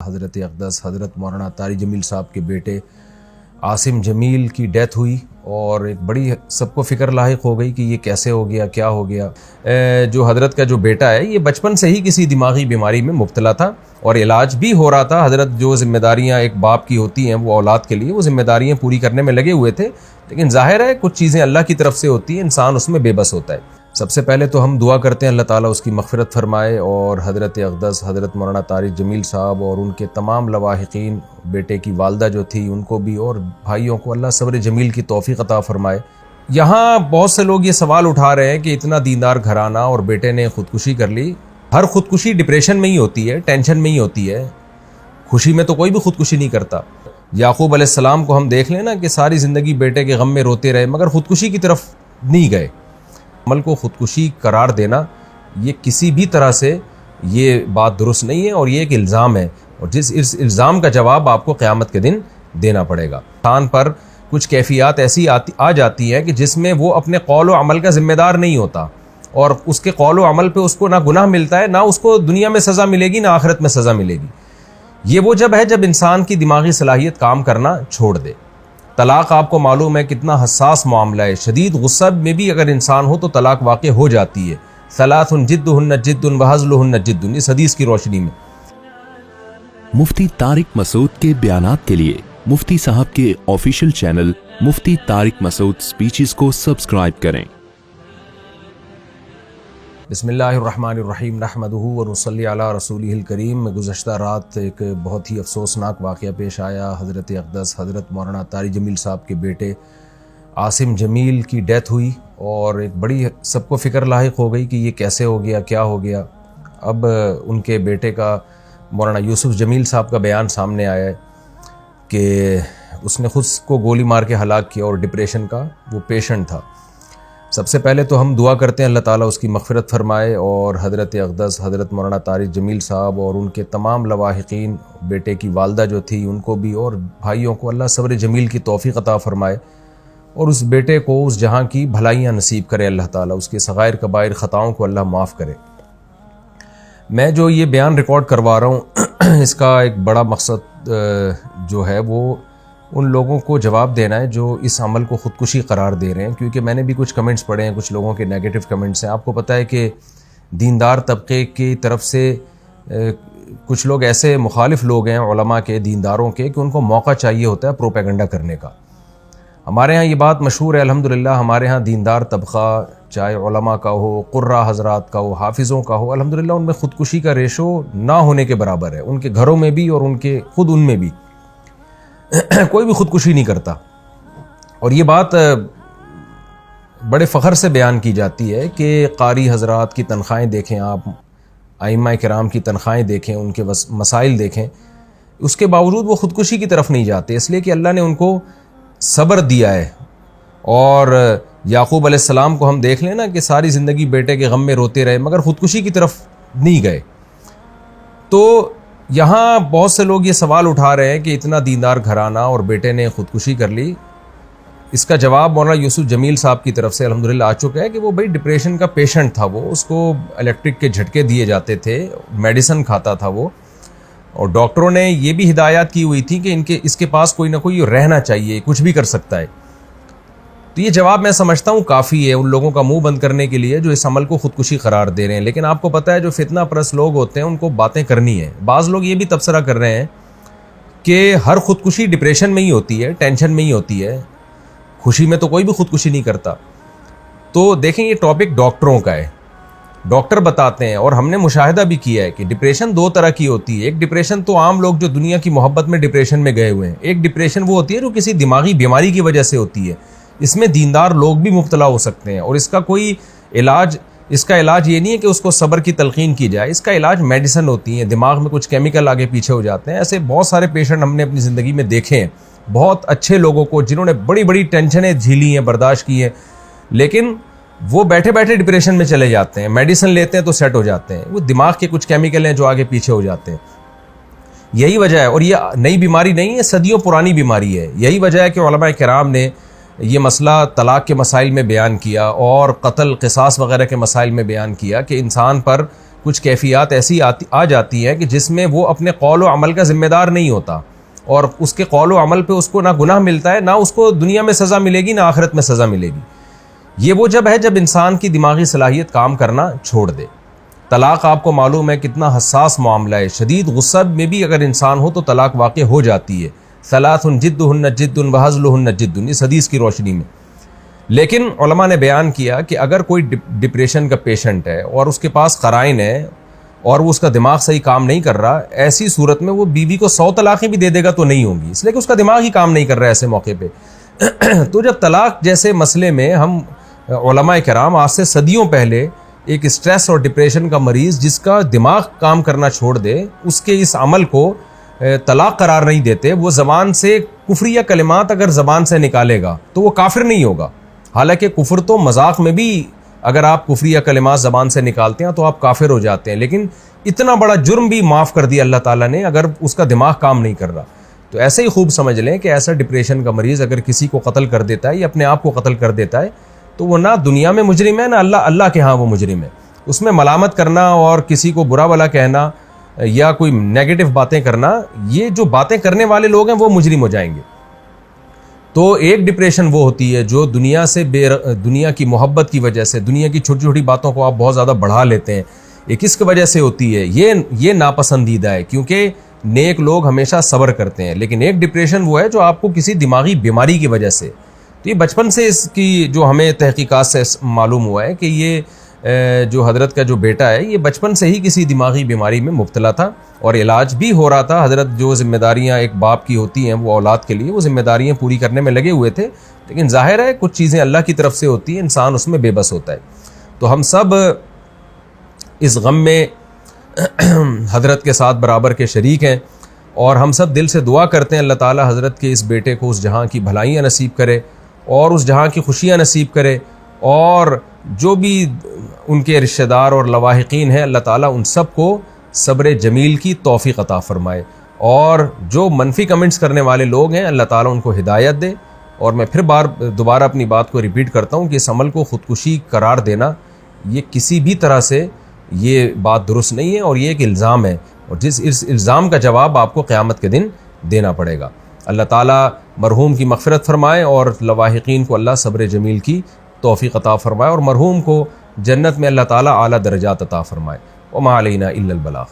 حضرت اقدس حضرت مولانا طارق جمیل صاحب کے بیٹے عاصم جمیل کی ڈیتھ ہوئی اور ایک بڑی سب کو فکر لاحق ہو گئی کہ یہ کیسے ہو گیا، کیا ہو گیا۔ جو حضرت کا جو بیٹا ہے یہ بچپن سے ہی کسی دماغی بیماری میں مبتلا تھا اور علاج بھی ہو رہا تھا۔ حضرت جو ذمہ داریاں ایک باپ کی ہوتی ہیں وہ اولاد کے لیے وہ ذمہ داریاں پوری کرنے میں لگے ہوئے تھے، لیکن ظاہر ہے کچھ چیزیں اللہ کی طرف سے ہوتی ہیں، انسان اس میں بے بس ہوتا ہے۔ سب سے پہلے تو ہم دعا کرتے ہیں اللہ تعالیٰ اس کی مغفرت فرمائے اور حضرت اقدس حضرت مولانا طارق جمیل صاحب اور ان کے تمام لواحقین، بیٹے کی والدہ جو تھی ان کو بھی اور بھائیوں کو اللہ صبر جمیل کی توفیق عطا فرمائے۔ یہاں بہت سے لوگ یہ سوال اٹھا رہے ہیں کہ اتنا دیندار گھرانہ اور بیٹے نے خودکشی کر لی۔ ہر خودکشی ڈپریشن میں ہی ہوتی ہے، ٹینشن میں ہی ہوتی ہے، خوشی میں تو کوئی بھی خودکشی نہیں کرتا۔ یعقوب علیہ السلام کو ہم دیکھ لیں نا کہ ساری زندگی بیٹے کے غم میں روتے رہے مگر خودکشی کی طرف نہیں گئے۔ عمل کو خودکشی قرار دینا یہ کسی بھی طرح سے یہ بات درست نہیں ہے اور یہ ایک الزام ہے، اور اس الزام کا جواب آپ کو قیامت کے دن دینا پڑے گا۔ انسان پر کچھ کیفیات ایسی آ جاتی ہیں کہ جس میں وہ اپنے قول و عمل کا ذمہ دار نہیں ہوتا، اور اس کے قول و عمل پہ اس کو نہ گناہ ملتا ہے، نہ اس کو دنیا میں سزا ملے گی، نہ آخرت میں سزا ملے گی۔ یہ وہ جب ہے جب انسان کی دماغی صلاحیت کام کرنا چھوڑ دے۔ طلاق آپ کو معلوم ہے کتنا حساس معاملہ ہے، شدید غصہ میں بھی اگر انسان ہو تو طلاق واقع ہو جاتی ہے۔ ثلاث جدہن جد وہزلہن جد، اس حدیث کی روشنی میں۔ مفتی طارق مسعود کے بیانات کے لیے مفتی صاحب کے آفیشیل چینل مفتی طارق مسعود سپیچز کو سبسکرائب کریں۔ بسم اللہ الرحمن الرحیم، نحمدہ ونصلی علی رسولہ الکریم۔ گزشتہ رات ایک بہت ہی افسوسناک واقعہ پیش آیا۔ حضرت اقدس حضرت مولانا طارق جمیل صاحب کے بیٹے عاصم جمیل کی ڈیتھ ہوئی اور ایک بڑی سب کو فکر لاحق ہو گئی کہ یہ کیسے ہو گیا، کیا ہو گیا۔ اب ان کے بیٹے کا مولانا یوسف جمیل صاحب کا بیان سامنے آیا ہے کہ اس نے خود کو گولی مار کے ہلاک کیا اور ڈپریشن کا وہ پیشنٹ تھا۔ سب سے پہلے تو ہم دعا کرتے ہیں اللہ تعالیٰ اس کی مغفرت فرمائے اور حضرت اقدس حضرت مولانا طارق جمیل صاحب اور ان کے تمام لواحقین، بیٹے کی والدہ جو تھی ان کو بھی اور بھائیوں کو اللہ صبر جمیل کی توفیق عطا فرمائے اور اس بیٹے کو اس جہاں کی بھلائیاں نصیب کرے اللہ تعالیٰ، اس کے صغائر کبائر خطاؤں کو اللہ معاف کرے۔ میں جو یہ بیان ریکارڈ کروا رہا ہوں اس کا ایک بڑا مقصد جو ہے وہ ان لوگوں کو جواب دینا ہے جو اس عمل کو خودکشی قرار دے رہے ہیں، کیونکہ میں نے بھی کچھ کمنٹس پڑھے ہیں، کچھ لوگوں کے نیگیٹو کمنٹس ہیں۔ آپ کو پتہ ہے کہ دیندار طبقے کی طرف سے کچھ لوگ ایسے مخالف لوگ ہیں علماء کے، دینداروں کے، کہ ان کو موقع چاہیے ہوتا ہے پروپیگنڈا کرنے کا۔ ہمارے ہاں یہ بات مشہور ہے الحمدللہ، ہمارے ہاں دیندار طبقہ چاہے علماء کا ہو، قراء حضرات کا ہو، حافظوں کا ہو، الحمدللہ ان میں خودکشی کا ریشو نہ ہونے کے برابر ہے، ان کے گھروں میں بھی اور ان کے خود ان میں بھی کوئی بھی خودکشی نہیں کرتا۔ اور یہ بات بڑے فخر سے بیان کی جاتی ہے کہ قاری حضرات کی تنخواہیں دیکھیں، آپ ائمہ کرام کی تنخواہیں دیکھیں، ان کے مسائل دیکھیں، اس کے باوجود وہ خودکشی کی طرف نہیں جاتے، اس لیے کہ اللہ نے ان کو صبر دیا ہے۔ اور یعقوب علیہ السلام کو ہم دیکھ لیں نا کہ ساری زندگی بیٹے کے غم میں روتے رہے مگر خودکشی کی طرف نہیں گئے۔ تو یہاں بہت سے لوگ یہ سوال اٹھا رہے ہیں کہ اتنا دیندار گھرانہ اور بیٹے نے خودکشی کر لی۔ اس کا جواب مولانا یوسف جمیل صاحب کی طرف سے الحمدللہ آ چکا ہے کہ وہ بھائی ڈپریشن کا پیشنٹ تھا، وہ اس کو الیکٹرک کے جھٹکے دیے جاتے تھے، میڈیسن کھاتا تھا وہ، اور ڈاکٹروں نے یہ بھی ہدایات کی ہوئی تھی کہ اس کے پاس کوئی نہ کوئی رہنا چاہیے، کچھ بھی کر سکتا ہے۔ تو یہ جواب میں سمجھتا ہوں کافی ہے ان لوگوں کا منہ بند کرنے کے لیے جو اس عمل کو خودکشی قرار دے رہے ہیں، لیکن آپ کو پتہ ہے جو فتنہ پرست لوگ ہوتے ہیں ان کو باتیں کرنی ہے۔ بعض لوگ یہ بھی تبصرہ کر رہے ہیں کہ ہر خودکشی ڈپریشن میں ہی ہوتی ہے، ٹینشن میں ہی ہوتی ہے، خوشی میں تو کوئی بھی خودکشی نہیں کرتا۔ تو دیکھیں یہ ٹاپک ڈاکٹروں کا ہے، ڈاکٹر بتاتے ہیں، اور ہم نے مشاہدہ بھی کیا ہے کہ ڈپریشن دو طرح کی ہوتی ہے۔ ایک ڈپریشن تو عام لوگ جو دنیا کی محبت میں ڈپریشن میں گئے ہوئے ہیں، ایک ڈپریشن وہ ہوتی ہے جو کسی دماغی بیماری کی وجہ سے ہوتی ہے، اس میں دیندار لوگ بھی مبتلا ہو سکتے ہیں، اور اس کا کوئی علاج، اس کا علاج یہ نہیں ہے کہ اس کو صبر کی تلقین کی جائے، اس کا علاج میڈیسن ہوتی ہیں، دماغ میں کچھ کیمیکل آگے پیچھے ہو جاتے ہیں۔ ایسے بہت سارے پیشنٹ ہم نے اپنی زندگی میں دیکھے ہیں، بہت اچھے لوگوں کو جنہوں نے بڑی بڑی ٹینشنیں جھیلی ہیں، برداشت کی ہیں، لیکن وہ بیٹھے بیٹھے ڈپریشن میں چلے جاتے ہیں، میڈیسن لیتے ہیں تو سیٹ ہو جاتے ہیں، وہ دماغ کے کچھ کیمیکل ہیں جو آگے پیچھے ہو جاتے ہیں۔ یہی وجہ ہے، اور یہ نئی بیماری نہیں ہے، صدیوں پرانی بیماری ہے۔ یہی وجہ ہے کہ علماء کرام نے یہ مسئلہ طلاق کے مسائل میں بیان کیا اور قتل قصاص وغیرہ کے مسائل میں بیان کیا کہ انسان پر کچھ کیفیات ایسی آ جاتی ہیں کہ جس میں وہ اپنے قول و عمل کا ذمہ دار نہیں ہوتا، اور اس کے قول و عمل پہ اس کو نہ گناہ ملتا ہے، نہ اس کو دنیا میں سزا ملے گی، نہ آخرت میں سزا ملے گی۔ یہ وہ جب ہے جب انسان کی دماغی صلاحیت کام کرنا چھوڑ دے۔ طلاق آپ کو معلوم ہے کتنا حساس معاملہ ہے، شدید غصہ میں بھی اگر انسان ہو تو طلاق واقع ہو جاتی ہے۔ ثلاث جدہن جد وہزلہن جد، اس حدیث کی روشنی میں۔ لیکن علماء نے بیان کیا کہ اگر کوئی ڈپریشن کا پیشنٹ ہے اور اس کے پاس قرائن ہے اور وہ اس کا دماغ صحیح کام نہیں کر رہا، ایسی صورت میں وہ بیوی کو 100 طلاقیں بھی دے دے گا تو نہیں ہوں گی، اس لیے کہ اس کا دماغ ہی کام نہیں کر رہا ہے ایسے موقع پہ۔ تو جب طلاق جیسے مسئلے میں ہم علماء کرام آج سے صدیوں پہلے ایک اسٹریس اور ڈپریشن کا مریض جس کا دماغ کام کرنا چھوڑ دے، اس کے اس عمل کو طلاق قرار نہیں دیتے، وہ زبان سے کفریہ کلمات اگر زبان سے نکالے گا تو وہ کافر نہیں ہوگا۔ حالانکہ کفر تو مذاق میں بھی اگر آپ کفریہ کلمات زبان سے نکالتے ہیں تو آپ کافر ہو جاتے ہیں، لیکن اتنا بڑا جرم بھی معاف کر دیا اللہ تعالیٰ نے اگر اس کا دماغ کام نہیں کر رہا۔ تو ایسے ہی خوب سمجھ لیں کہ ایسا ڈپریشن کا مریض اگر کسی کو قتل کر دیتا ہے یا اپنے آپ کو قتل کر دیتا ہے تو وہ نہ دنیا میں مجرم ہے، نہ اللہ کے ہاں وہ مجرم ہے۔ اس میں ملامت کرنا اور کسی کو برا بھلا کہنا یا کوئی نیگیٹو باتیں کرنا، یہ جو باتیں کرنے والے لوگ ہیں وہ مجرم ہو جائیں گے۔ تو ایک ڈپریشن وہ ہوتی ہے جو دنیا سے دنیا کی محبت کی وجہ سے دنیا کی چھوٹی چھوٹی باتوں کو آپ بہت زیادہ بڑھا لیتے ہیں، یہ کس کی وجہ سے ہوتی ہے؟ یہ ناپسندیدہ ہے، کیونکہ نیک لوگ ہمیشہ صبر کرتے ہیں۔ لیکن ایک ڈپریشن وہ ہے جو آپ کو کسی دماغی بیماری کی وجہ سے، تو یہ بچپن سے اس کی جو ہمیں تحقیقات سے معلوم ہوا ہے کہ یہ جو حضرت کا جو بیٹا ہے یہ بچپن سے ہی کسی دماغی بیماری میں مبتلا تھا اور علاج بھی ہو رہا تھا۔ حضرت جو ذمہ داریاں ایک باپ کی ہوتی ہیں وہ اولاد کے لیے وہ ذمہ داریاں پوری کرنے میں لگے ہوئے تھے، لیکن ظاہر ہے کچھ چیزیں اللہ کی طرف سے ہوتی ہیں، انسان اس میں بے بس ہوتا ہے۔ تو ہم سب اس غم میں حضرت کے ساتھ برابر کے شریک ہیں، اور ہم سب دل سے دعا کرتے ہیں اللہ تعالی حضرت کے اس بیٹے کو اس جہاں کی بھلائیاں نصیب کرے اور اس جہاں کی خوشیاں نصیب کرے، اور جو بھی ان کے رشتہ دار اور لواحقین ہیں اللہ تعالیٰ ان سب کو صبر جمیل کی توفیق عطا فرمائے، اور جو منفی کمنٹس کرنے والے لوگ ہیں اللہ تعالیٰ ان کو ہدایت دے۔ اور میں پھر دوبارہ اپنی بات کو ریپیٹ کرتا ہوں کہ اس عمل کو خودکشی قرار دینا یہ کسی بھی طرح سے یہ بات درست نہیں ہے، اور یہ ایک الزام ہے، اور اس الزام کا جواب آپ کو قیامت کے دن دینا پڑے گا۔ اللہ تعالیٰ مرحوم کی مغفرت فرمائے اور لواحقین کو اللہ صبر جمیل کی توفیق عطا فرمائے، اور مرحوم کو جنت میں اللہ تعالیٰ اعلیٰ درجات عطا فرمائے۔ وما علینا الا البلاغ۔